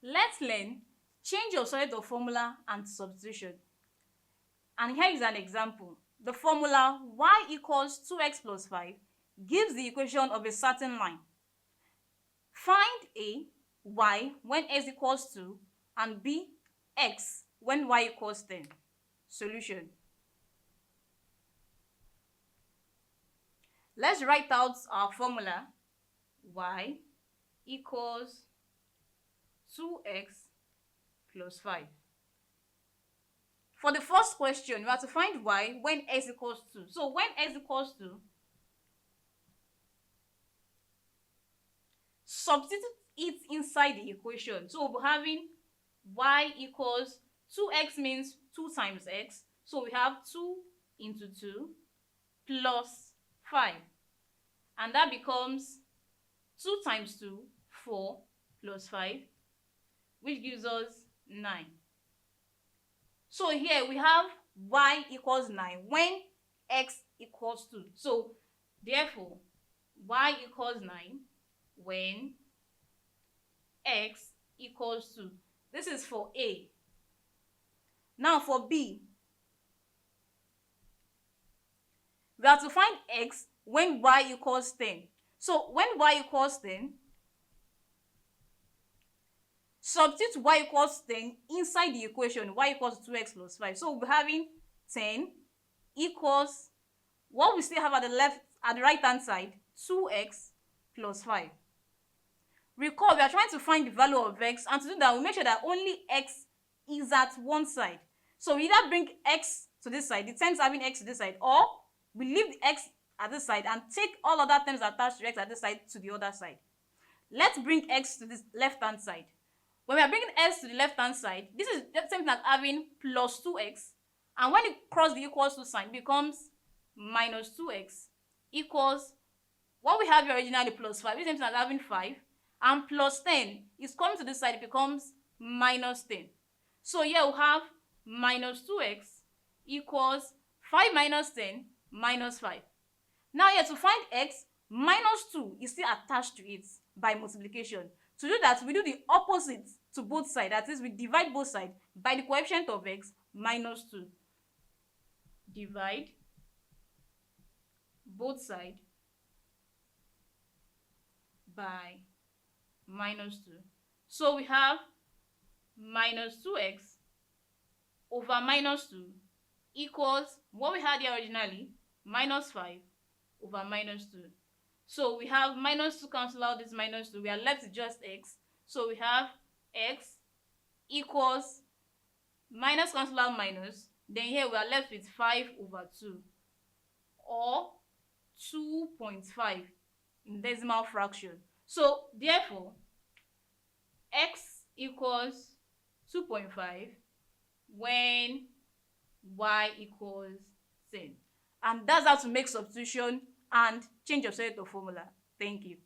Let's learn change your solid of formula and substitution. And here is an example. The formula y equals 2x plus 5 gives the equation of a certain line. Find a, y when x equals 2 and b, x when y equals 10. Solution. Let's write out our formula. Y equals 2x plus 5. For the first question, we have to find y when x equals 2. So when x equals 2, substitute it inside the equation. So we'll be having y equals 2x means 2 times x. So we have 2 into 2 plus 5. And that becomes 2 times 2, 4 plus 5, which gives us 9. So here we have y equals 9 when x equals 2. So therefore, y equals 9 when x equals 2. This is for A. Now for B, we have to find x when y equals 10. So when y equals 10, substitute y equals 10 inside the equation, y equals 2x plus 5. So we'll be having 10 equals what we still have at the right hand side, 2x plus 5. Recall, we are trying to find the value of x, and to do that, we make sure that only x is at one side. So we either bring x to this side, the terms having x to this side, or we leave the x at this side and take all other terms attached to x at this side to the other side. Let's bring x to this left hand side. When we are bringing x to the left hand side, this is the same thing as having plus 2x, and when it crosses the equals to sign, becomes minus 2x equals what we have here originally plus 5. This is the same thing as having 5, and plus 10 is coming to this side, it becomes minus 10. So here we have minus 2x equals 5 minus 10 minus 5. Now here to find x, minus 2 is still attached to it by multiplication. To do that, we do the opposite to both sides. That is, we divide both sides by the coefficient of x minus 2. Divide both sides by minus 2. So we have minus 2x over minus 2 equals what we had here originally, minus 5 over minus 2. So we have minus 2 cancel out this minus 2. We are left with just x. So we have x equals minus cancel out minus. Then here we are left with 5 over 2, or 2.5 in decimal fraction. So therefore, x equals 2.5 when y equals 10. And that's how to make substitution and change your set of formula. Thank you.